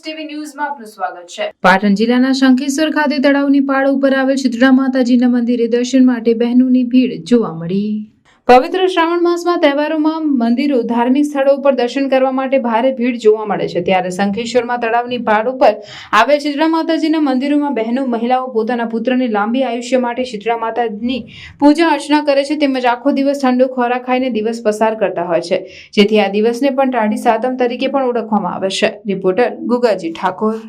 TV ન્યૂઝમાં આપનું સ્વાગત છે। પાટણ જિલ્લાના શંખેશ્વર ખાતે તળાવની પાળ ઉપર આવેલ શીતળા માતાજીના મંદિરે દર્શન માટે બહેનોની ભીડ જોવા મળી। પવિત્ર શ્રાવણ માસમાં તહેવારોમાં મંદિરો ધાર્મિક સ્થળો ઉપર દર્શન કરવા માટે ભારે ભીડ જોવા મળે છે। ત્યારે શંખેશ્વરમાં તળાવની પાળ ઉપર આવેલ શીતળા માતાજીના મંદિરોમાં બહેનો મહિલાઓ પોતાના પુત્રને લાંબી આયુષ્ય માટે શીતળા માતાજીની પૂજા અર્ચના કરે છે, તેમજ આખો દિવસ ઠંડો ખોરાક ખાઈને દિવસ પસાર કરતા હોય છે, જેથી આ દિવસને પણ ટાઢી સાતમ તરીકે પણ ઓળખવામાં આવે છે। રિપોર્ટર ગુગાજી ઠાકોર।